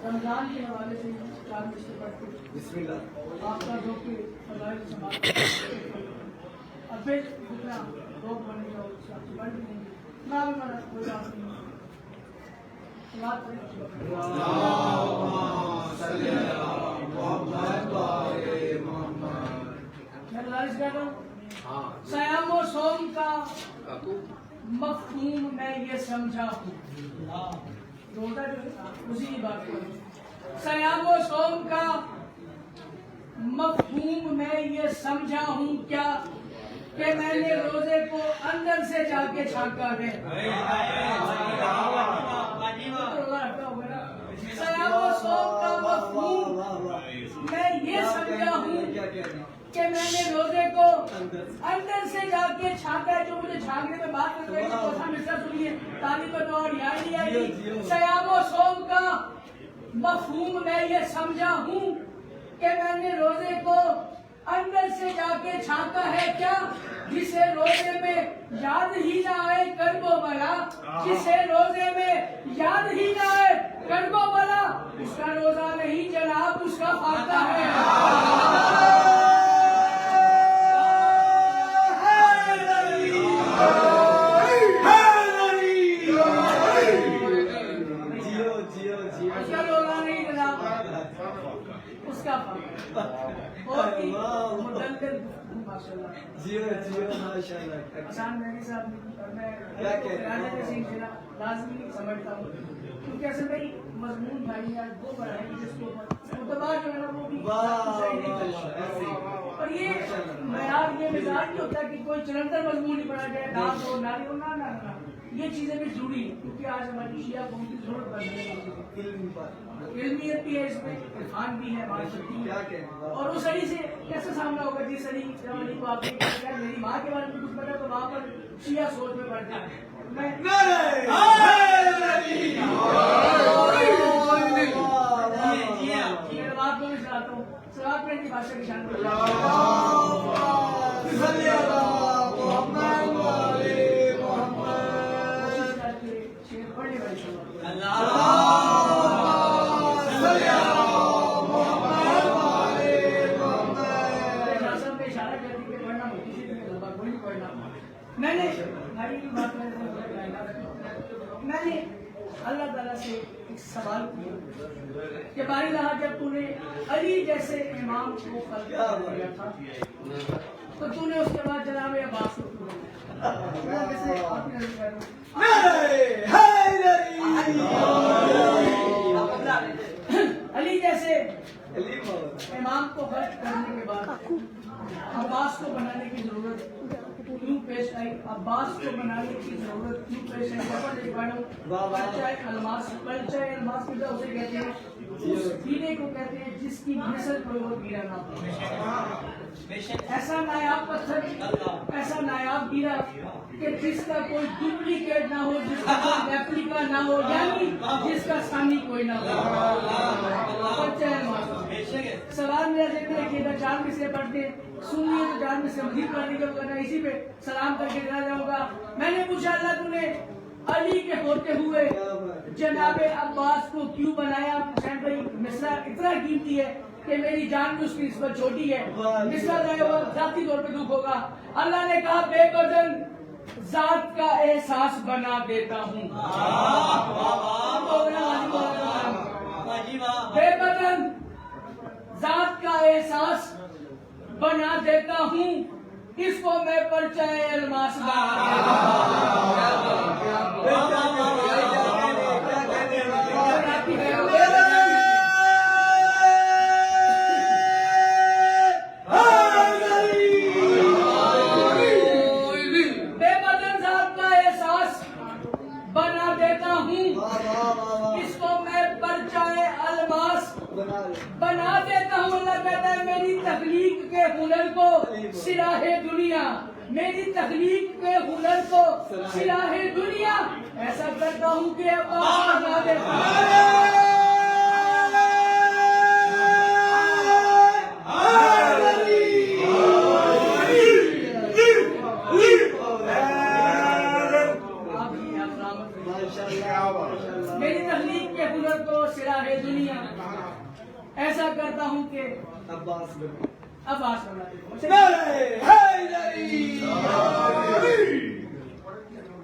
رمضان کے حوالے سے بسم اللہ آپ کا جو کہ فضائل سماعت اب پھر جتنا روک بنے گا اس کا بڑھ بھی نہیں نہ بھی بنا کوئی بات نہیں میں گزارش کر رہا ہوں صیام و صوم کا مفہوم میں یہ سمجھا ہوں روزہ جو ہے اسی کی بات کروں صیام و صوم کا مفہوم میں یہ سمجھا ہوں کیا کہ میں نے روزے کو اندر سے جا کے چھانکا ہے صیام و صوم کا مفہوم میں یہ سمجھا ہوں کہ میں نے روزے کو اندر سے جا کے چھانکا ہے جو مجھے چھانکنے میں بات کر رہے ہیں تو ہم اس طرح سنیے تعلیم پر اور یاد نہیں آئی صیام و صوم کا مفہوم میں یہ سمجھا ہوں کہ میں نے روزے کو اندر سے جا کے چھانکا ہے کیا جسے روزے میں یاد ہی نہ آئے کرب و بلا جسے روزے میں یاد ہی نہ آئے کرب و بلا اس کا روزہ نہیں جناب اس کا فاتحہ ہے لازمی سمجھتا ہوں کیونکہ اصل میں مضمون بھائی ہے وہ بڑا ہے جس کو متبادل جو ہے نا وہ بھی اور یہ معیار یہ مزاج نہیں ہوتا کہ کوئی چلندر مضمون نہیں پڑھا جائے ناز ہو ناری ہو نہ یہ چیزیں بھی ضروری ہیں کیونکہ آج ہماری شیعہ قوم کی ضرورت پڑ رہی ہے علمیت بھی ہے اس میں عرفان بھی ہے معرفت بھی ہے اور اس سڑی سے کیسے سامنا ہوگا جس سڑی کو آپ نے میری ماں کے بارے میں کچھ پتا تو وہاں پر شیعہ سوچ میں پڑتا ہے میں بات کو بھی چلاتا ہوں سلام پہ کی بادشاہ کی شان میں نے اللہ تعالیٰ سے ایک سوال کیا کہ باری رہا جب تو نے علی جیسے امام کو قتل کیا تھا تو تو نے اس کے بعد جناب عباس کو کیوں علی جیسے امام کو خرچ کرنے کے بعد عباس کو بنانے کی ضرورت کیوں پیش آئی عباس کو بنانے کی ضرورت کیوں پیش آئی الماس پیدا اسے کہتے ہیں اس ہیرے کو کہتے ہیں جس کی نسل کوئی اور گیرا نہ ہو ایسا نایاب پتھر ایسا نایاب گیرا کہ جس کا کوئی ڈپلیکیٹ نہ ہو جس کا کوئی ریپلیکا نہ ہو یعنی جس کا ثانی کوئی نہ ہو سوال میرا دیکھنا ہے کہ اگر چار میں سے پڑھتے سنیے تو چار میں سے مزید پڑھنے کے ہوگا اسی پہ سلام کر کے چلا جاؤں گا میں نے پوچھا اللہ تم نے علی کے ہوتے ہوئے جناب عباس کو کیوں بنایا حسین بھائی مصرع اتنا قیمتی ہے کہ میری جان بھی اس کی نسبت چھوٹی ہے مصرع جو ہے وہ ذاتی طور پہ دکھ ہوگا اللہ نے کہا بے بدن ذات کا احساس بنا دیتا ہوں بے بدن ذات کا احساس بنا دیتا ہوں اس کو میں پرچائے الماس بے بدن ذات کا احساس بنا دیتا ہوں، اس کو میں پرچائے الماس بنا دیتا ہوں۔ اللہ کہتا ہے میری تخلیق کے ہنر کو سراہ دنیا، میری تخلیق کے ہنر کو سراہ دنیا ایسا کرتا ہوں کہ عباس بنا دیتا ہوں۔ میری تخلیق کے ہنر کو سراہ دنیا ایسا کرتا ہوں کہ عباس بنا دیتا ہوں۔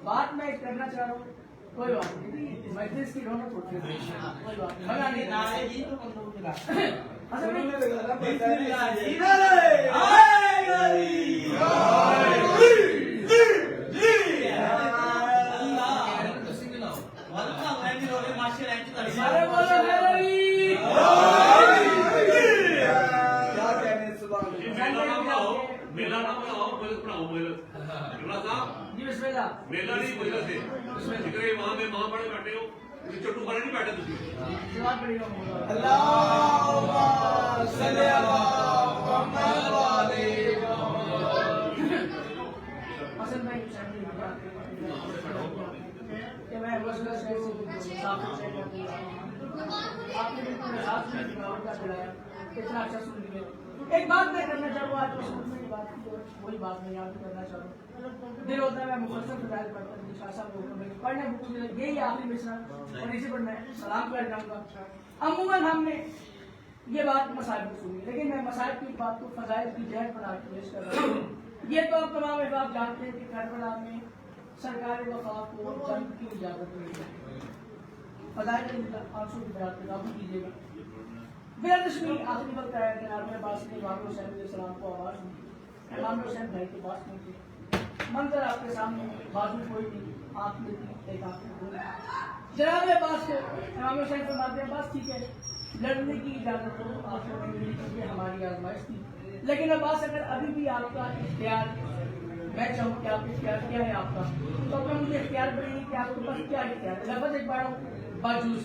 بات میں کرنا چاہ رہا ہوں، کوئی بات نہیں، مجلس کی رونق ہوتی ہے، کوئی بات نہیں۔ میلا نہیں مجلس ہے، ذکر امام ہے، وہاں پڑھے بیٹھے ہو، چٹو پڑے نہیں بیٹھے تھی۔ اللہم صلی علی محمد و علی حسن بھائی کہ میں مسئلہ سے آپ نے بالکل احساس نہیں کیا کا چلایا، اتنا اچھا سن لیا۔ ایک بات میں کرنا چاہوں، آج کی بات کی وہی بات میں یاد کرنا چاہوں۔ دل ہوتا ہے میں مفصل فضائل پڑھتا ہوں، شاہ صاحب کو پڑھنے بک میں یہی آخری مصرع اور اسی پر میں سلام کر جاؤں گا۔ عموماً ہم نے یہ بات مسائل کی سنی، لیکن میں مسائل کی بات کو فضائل کی جہر بنا کے پیش کر رہا ہوں۔ یہ تو آپ تمام احباب جانتے ہیں کہ کربلا میں سرکار وفا کو جنگ کی اجازت ملی ہے۔ فضائل آنسو کی بات کو لاگو کیجیے گا۔ میرا دشمن آخری وقت آیا کہ آپ عباس نے امام حسین علیہ السلام کو آواز دی، امام حسین بھائی کے پاس پہنچے، منظر آپ کے سامنے، بازو کوئی نہیں، آنکھ میں تھی، ایک آنکھ میں کوئی نہیں۔ جناب عباس کو امام حسین فرماتے ہیں عباس ٹھیک ہے، لڑنے کی اجازت تو آپ کو نہیں ملی کیونکہ ہماری آزمائش تھی، لیکن عباس اگر ابھی بھی آپ کا اختیار، میں چاہوں کہ آپ اختیار کیا ہے آپ کا، تو اگر مجھے اختیار بڑھیں کہ آپ کے پاس کیا اختیار ہے۔ لفظ ایک بار باجوز،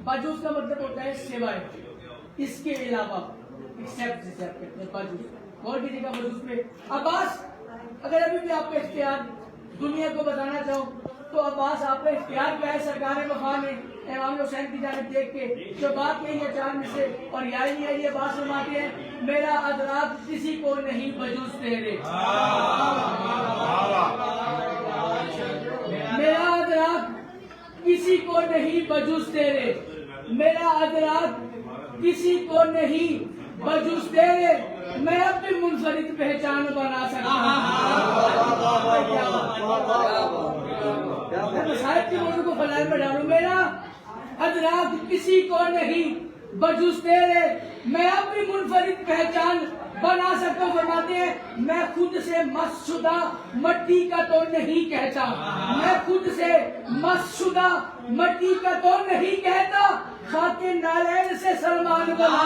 باجوز کا مطلب ہوتا ہے سوائے، اس کے علاوہ، ایکسپٹ جسے آپ کہتے ہیں باجوز، غور کیجیے گا باجوز پہ۔ عباس اگر ابھی بھی آپ کا اختیار دنیا کو بتانا چاہو تو عباس آپ کا اختیار کیا ہے؟ سرکار وفا نے امام حسین کی جانب دیکھ کے جو بات کہی ہے چار میں سے، اور یہ بات فرماتے ہیں میرا ادراک کسی کو نہیں بجوز تیرے، میرا ادراک کسی کو نہیں بجوز تیرے، میرا ادراک کسی کو نہیں بجوز تیرے، میں اپنی منفرد پہچان بنا سکتا ہوں۔ میں مسائل کی موضوع کو فضائل میں ڈالوں، میرا ادراک کسی کو نہیں بجوز تیرے، میں اپنی منفرد پہچان بنا سکتا ہوں۔ فرماتے ہیں میں خود سے مس شدہ مٹی کا تو نہیں کہتا، میں خود سے مس شدہ مٹی کا تو نہیں کہتا، خاک نالین سے سلمان بنا۔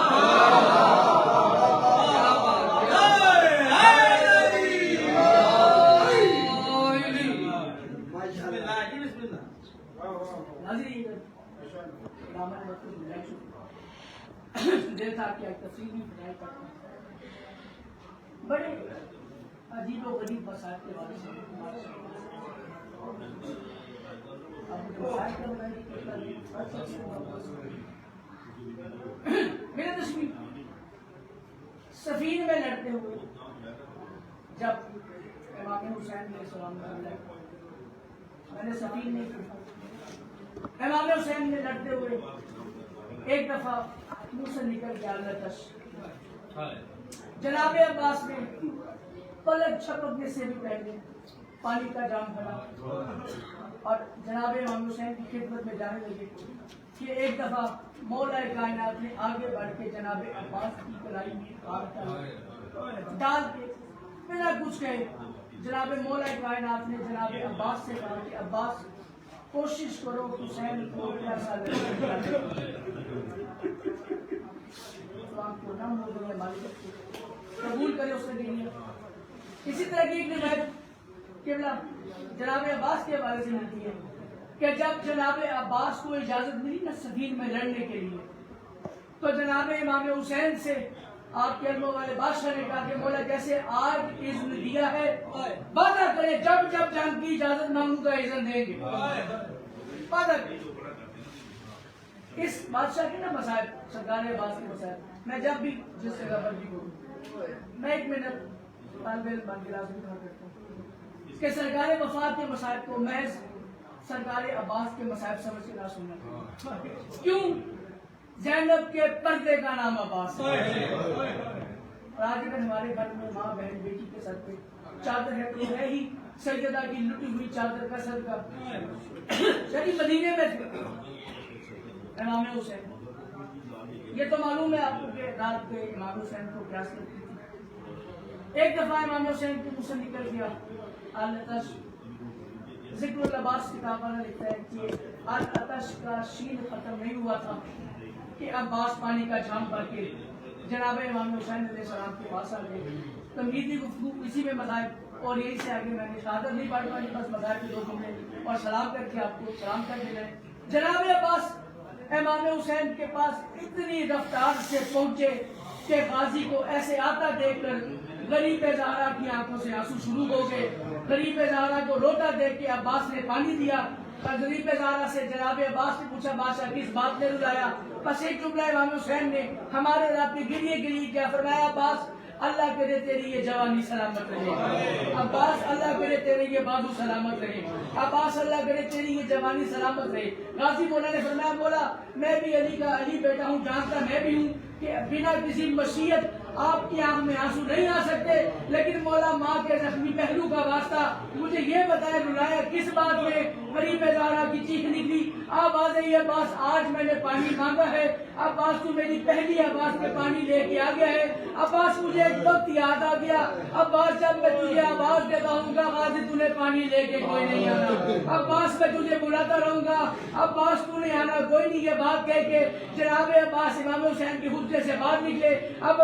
دل تھا کہ تفصیل بھی بنائی پڑتا ہے، بڑے عجیب و غریب مسائل کے بارے سے میرے دشمن سفین میں لڑتے ہوئے جب امام حسین علیہ السلام میں نے سفین نہیں کرتا، امام حسین میں لڑتے ہوئے ایک دفعہ منہ سے نکل گیا لتش، جناب عباس نے پلک چھپکنے سے بھی پہلے پانی کا جام بھرا اور جناب امام حسین کی خدمت میں جانے لگے کہ ایک دفعہ مولا کائنات نے آگے بڑھ کے جناب عباس کی کلائی میں ہاتھ ڈال کے بنا کچھ کہے جناب مولا کائنات نے جناب عباس سے کہا کہ عباس کوشش کرو حسین کو پیسہ کو نہ ہو گئی مالک قبول کرے اس نے دینی. اسی طرح کی ایک روایت قبلہ جناب عباس کے حوالے سے ملتی ہے کہ جب جناب عباس کو اجازت ملی نا صفین میں لڑنے کے لیے تو جناب امام حسین سے آپ کے علموں والے بادشاہ نے کہا کہ مولا جیسے آج اذن دیا ہے وعدہ کرے جب جب جنگ کی اجازت مانگوں گا اذن دیں گے. وعدہ کرے. اس بادشاہ کے نا مصائب سرکار عباس کے مصائب میں جب بھی جس جگہ پر بھی کروں میں ایک منٹ طالب علم بن کے لازمی کہا کرتا ہوں کہ سرکار وفات کے مصائب کو محض سرکار عباس کے مصائب سمجھ کے نہ سننا. کیوں؟ زینب کے پردے کا نام عباس ہے. اور آج اگر ہمارے گھر میں ماں بہن بیٹی کے سر پہ چادر ہے تو ہے ہی سیدہ کی لٹی ہوئی چادر کا صدقہ. شریف مدینے میں تھے امام حسین. یہ تو معلوم ہے آپ کو کہ رات کے امام حسین کو پیاس لگتی تھی. ایک دفعہ امام حسین کے منہ سے نکل گیا العطش. ذکر اللباس کتاب والا لکھتا ہے کہ العطش کا شین ختم نہیں ہوا تھا کہ عباس پانی کا جام بھر کے جناب امام حسین علیہ السلام کے پاس آ گئے. تمہیدی گفتگو اسی میں مذاہب اور یہی سے آگے میں نے شہادت نہیں پڑھ پائی بس مذاہب کے 2 جملے اور سلام کر کے آپ کو سلام کر دے رہے. جناب عباس امام حسین کے پاس اتنی رفتار سے پہنچے کہ غازی کو ایسے آتا دیکھ کر غریب زہرا کی آنکھوں سے آنسو شروع ہو گئے. غریب زہرا کو روتا دیکھ کے عباس نے پانی دیا. غریب زہرا سے جناب عباس نے پوچھا بادشاہ کس بات نے رلایا؟ بس ایک جملہ امام حسین نے ہمارے رات میں گریے گری کیا فرمایا عباس اللہ کرے تیری یہ جوانی سلامت رہے. عباس اللہ کرے تیرے یہ بازو سلامت رہے. عباس اللہ کرے تیری یہ جوانی سلامت رہے. غازی مولا نے فرمایا مولا میں بھی علی کا علی بیٹا ہوں جانتا میں بھی ہوں کہ بنا کسی مشیت آپ کی آنکھ میں آنسو نہیں آ سکتے لیکن مولا ماں کے زخمی پہلو کا واسطہ مجھے یہ بتایا رلایا کس بات میں؟ غریب زہرا کی چیخ نکلی آواز ہے عباس آج میں نے پانی مانگا ہے. عباس تو میری پہلی آواز میں پانی لے کے آ گیا ہے. عباس مجھے ایک وقت یاد آ گیا عباس جب میں تجھے آواز دیتا ہوں گا غازی تو نے پانی لے کے کوئی نہیں آنا. عباس میں تجھے بلاتا رہوں گا عباس تو نہیں آنا کوئی نہیں. یہ بات کہہ کے جناب عباس امام حسین کے حجرے سے باہر نکلے. اب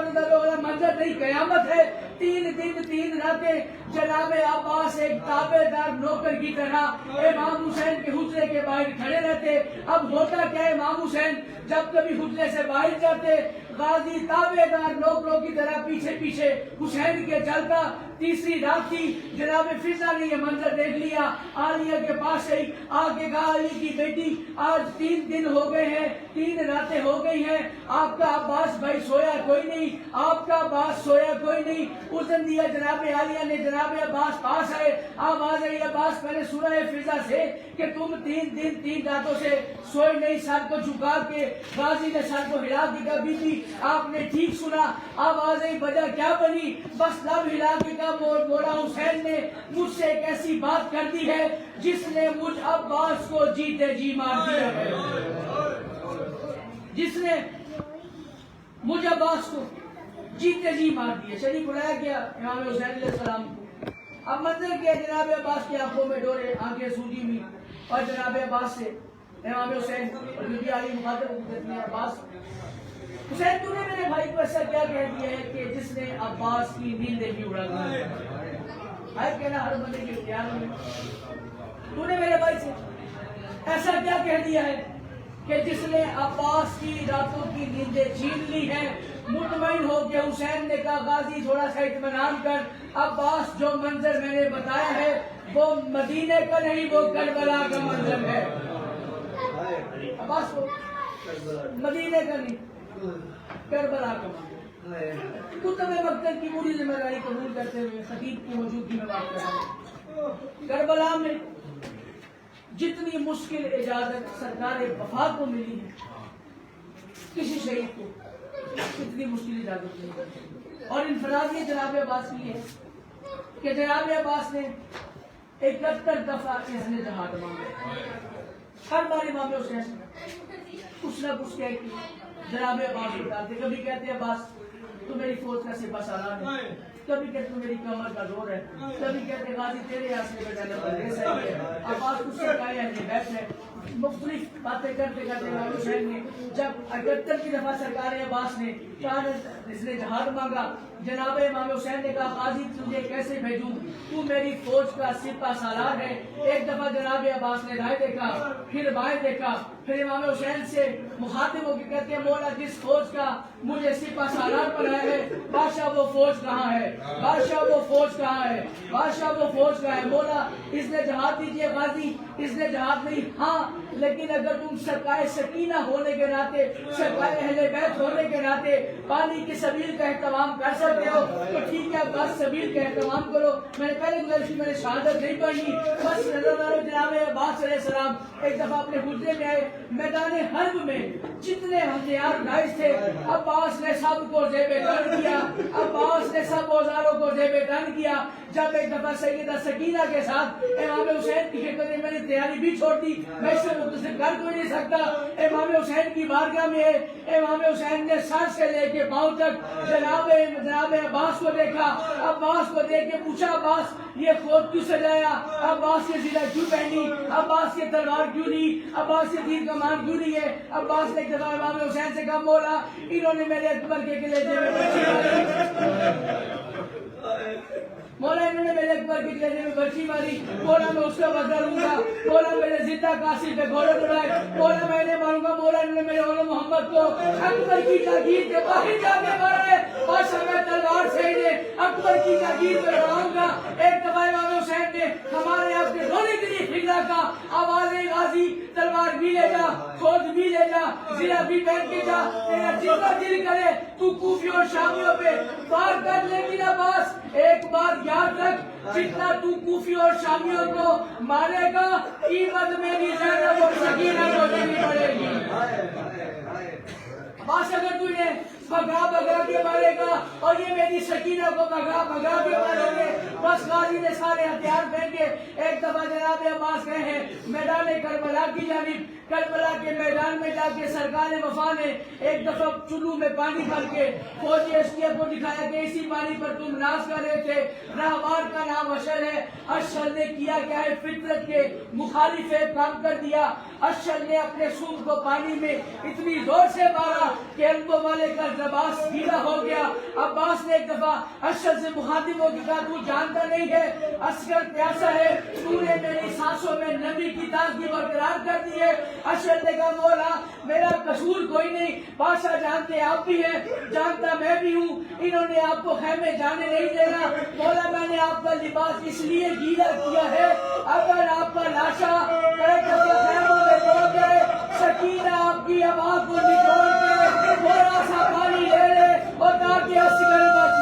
منظر نہیں قیامت ہے. 3 دن 3 راتیں جناب عباس ایک تابع دار نوکر کی طرح امام حسین کے حجرے کے باہر کھڑے رہتے. اب ہوتا کیا امام حسین جب کبھی حجرے سے باہر جاتے غازی تابع دار نوکروں کی طرح پیچھے پیچھے حسین کے چلتا. تیسری رات تھی جناب فضا نے یہ منظر دیکھ لیا. عالیہ کے پاس سے آ کے کہا علی کی بیٹی آج 3 دن ہو گئے ہیں 3 راتیں ہو گئی ہیں آپ کا عباس بھائی سویا کوئی نہیں. آپ کا عباس سویا کوئی نہیں. اس دن دیا جناب عالیہ نے جناب عباس پاس آئے آواز آئی عباس میں نے سنا ہے فضا سے کہ تم 3 دن 3 راتوں سے سوئے نہیں. سر کو جھکا کے غازی نے سر کو ہلا دیا بی بی آپ نے ٹھیک سنا. آواز آئی وجہ کیا بنی؟ بس لب ہلا کے کہا مولا حسین نے مجھ سے ایک ایسی بات کر دی ہے جس نے مجھ عباس کو جیتے جی مار دیا ہے. جس نے مجھ عباس کو جیتے جی مار دیا. شریف بلایا گیا امام حسین علیہ السلام کو. اب منظر کیا جناب عباس کی آنکھوں میں ڈورے آنکھیں سوجی ہوئی اور جناب عباس سے امام حسین اور بی بی علی مخاطب دیتی ہے عباس حسین تو نے میرے بھائی کو ایسا کیا کہہ دیا ہے کہ جس نے عباس کی نیندیں بھی اڑا دی ہے کہنا ہر بندے کے اختیار میں. تو نے میرے بھائی سے ایسا کیا کہہ دیا ہے کہ جس نے عباس کی راتوں کی نیندیں چھین لی ہیں. مطمئن ہو گیا. حسین نے کہا غازی تھوڑا سا اطمینان کر عباس جو منظر میں نے بتایا ہے وہ مدینے کا نہیں وہ کربلا کا منظر ہے. عباس کو مدینے کا نہیں کربلا کا منظر. کتب مکتب کی پوری ذمہ داری قبول کرتے ہوئے خطیب کی موجودگی میں بات کر رہے ہیں. کربلا میں جتنی مشکل اجازت سرکار وفا کو ملی ہے کسی شہید کو اتنی مشکل اجازت نہیں. اور انفرادی جناب عباس کی ہے کہ جناب عباس نے 71 دفعہ اذن جہاد مانگا. ہر بار امام حسین کچھ نہ کچھ کہہ کے جناب عباس بتاتے. کبھی کہتے عباس تو میری فوج کا سپہ سالار ہے کبھی کہتے میری کمر کا زور ہے، کبھی کہتے غازی تیرے آسنے پہ جانا پردیس ہے، عباس کچھ سے کہا ہے بیٹھ ہے، مختلف باتیں کرتے کرتے امام حسین نے جب 78 کی دفعہ سرکار عباس نے کہا اس نے جہاد مانگا، جناب امام حسین نے کہا قاضی تجھے کیسے بھیجوں، تو میری فوج کا سپہ سالار ہے۔ ایک دفعہ جناب عباس نے دائیں دیکھا، پھر بائیں دیکھا، پھر امام حسین سے مخاطب ہو کے کہتے ہیں مولا جس فوج کا مجھے سپہ سالار بنایا ہے بادشاہ وہ فوج کہاں ہے، بادشاہ وہ فوج کہاں ہے، بادشاہ وہ فوج کہاں ہے، مولا اس نے جہاد دیجئے غازی، اس نے جہاد نہیں، ہاں لیکن اگر تم سرکار سکینہ ہونے کے ناطے، سرکار اہل بیت ہونے کے ناطے پانی کی سبیل کا اہتمام کر سکتے ہو تو ٹھیک ہے، بس سبیل کا اہتمام کرو۔ میں نے پہلے گزارش کی، میں نے شہادت نہیں پڑھی، بس جناب عباس علیہ السلام ایک دفعہ اپنے حجرے میں آئے، میدان حرب میں جتنے ہتھیار نائز تھے عباس نے سب کو زیب دن کیا، عباس نے سب اوزاروں کو زیب دن کیا۔ جب ایک دفعہ سیدہ سکینہ کے ساتھ امام حسین کی خدمت میں نے تیاری بھی چھوڑ دی، میں اس سے مختصر کر کوئی نہیں سکتا، امام حسین کی بارگاہ میں ہے، امام حسین نے سر سے لے کے پاؤں تک جناب عباس کو دیکھا، عباس کو دیکھ کے پوچھا عباس یہ کوٹ کیوں سجایا، عباس یہ زرہ کیوں پہنی، عباس یہ تلوار کیوں لی، عباس یہ تیر کمان کیوں لی ہے۔ عباس نے ایک دفعہ امام حسین سے کہا مولا انہوں نے میرے اکبر کے کلیجے میں برچھی ماری، مولا انہوں نے میرے اکبر کے کلیجے میں برچھی ماری، مولا میں اس کا بدلہ لوں گا، مولا میرے زندہ قاصد پہ گھوڑے دوڑائے، مولا میں نے ماروں گا، مولا انہوں نے میرے اولو محمد کو اکبر کی جاگیر کے باہر جا کے مارے، بادشاہ میں تلوار سے انہیں اکبر کی جاگیر پہ لڑاؤں گا۔ ایک دفعہ امام حسین نے ہمارے آپ کے رونے کے لیے فکرہ کا آواز غازی تلوار بھی لے جا، خود بھی لے جا، زرہ بھی پہن کے جا، تیرا جتنا دل کرے تو کوفیوں اور شامیوں پہ وار کر، لیکن عباس ایک بات یاد رکھ جتنا تو کوفیوں اور شامیوں کو مارے گا قیمت میری زینب اور سکینہ کو دینی پڑے گی۔ عباس اگر تو انہیں بھگا کے مارے گا اور یہ میری سکینہ کو بھگا کے مارے گے، بس غازی نے سارے ہتھیار پہن کے ایک دفعہ جناب عباس گئے ہیں میدان کربلا کی جانب، کربلا کے میدان میں جا کے سرکار وفا نے ایک دفعہ چلو میں پانی بھر کے فوجی اشکیہ کو دکھایا کہ اسی پانی پر تم ناز کر رہے تھے، راہوار کا نام اشر ہے، اشر نے کیا کیا ہے فطرت کے مخالف کام کر دیا، اشر نے اپنے سونگ کو پانی میں اتنی زور سے مارا کہ البو والے کا زباس گیلا ہو گیا۔ عباس نے ایک دفعہ اشر سے مخاطب ہو کے کہا تو جانتا نہیں ہے عسکر پیاسا ہے، تو نے میری سانسوں میں نبی کی تازگی برقرار کر دی ہے۔ اشر نے کہا مولا میرا قصور کوئی نہیں، بادشاہ جانتے آپ بھی ہیں، جانتا میں بھی ہوں، انہوں نے آپ کو خیمے جانے نہیں دینا، مولا میں نے آپ کا لباس اس لیے گیلا کیا ہے اگر آپ کا لاشا ایک دفعہ خیموں میں پہنچ جائے سکینہ آپ کی آواز کو نچوڑ کے تھوڑا سا پانی لے لے اور تاکہ عسکر بچ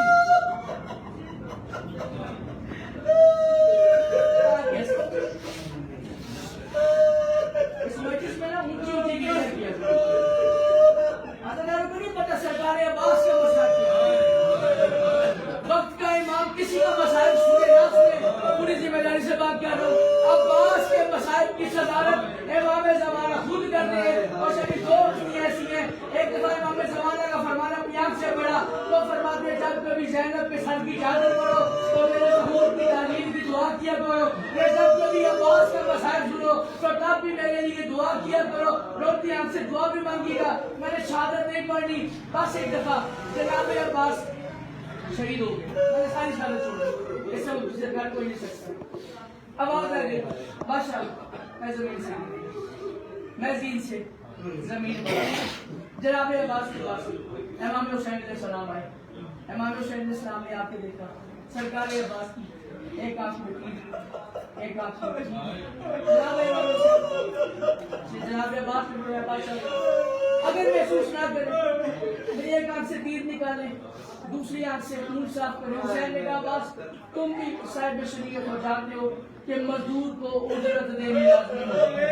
اس مجلس میں نا اونچی اونچی گیلر کیا آدھگاروں کو نہیں پتا سرکار عباس کے مسائل وقت کا امام کسی کا مسائل سنے نہ سنے، پوری ذمہ داری سے بات کر رہا ہوں، عباس کے مسائل کی صدارت امام زمانہ خود کرتے ہیں اور شبھی دو چنی ایسی ہیں۔ ایک دفعہ امام زمانہ کا فرمانا اپنی آنکھ سے پڑا، وہ فرماتے ہیں جب کبھی زینب کے سر کی چادر کرو تو میرے ظہور کی تعلیم کی دعا کیا کرو، یہ جب کبھی عباس کے مسائل سنو تو تب بھی میرے لیے دعا کیا کرو، روتی آنکھ سے دعا بھی مانگی گا۔ میں نے شہادت نہیں پڑھنی، بس ایک دفعہ جناب عباس شہید ہو گئے، میں نے ساری شہادت چھوڑ دی، اس سے مجھے کر کوئی نہیں سکتا۔ آواز آ گئی بادشاہ میں زمین سے میں زین سے زمین پر جناب عباس کے پاس امام حسین علیہ السلام آئے، امام حسین علیہ السلام نے آ کے دیکھا سرکار عباس کی ایک آنکھ میں ایک آنکھ میں جناب عباس نے بولا بادشاہ اگر محسوس نہ کریں میری ایک آنکھ سے تیر نکالیں دوسری آنکھ سے خون صاف کریں۔ حسین نے کہا عباس تم بھی صاحب شریعت ہو، جانتے ہو کہ مزدور کو اجرت دینی لازمی ہے،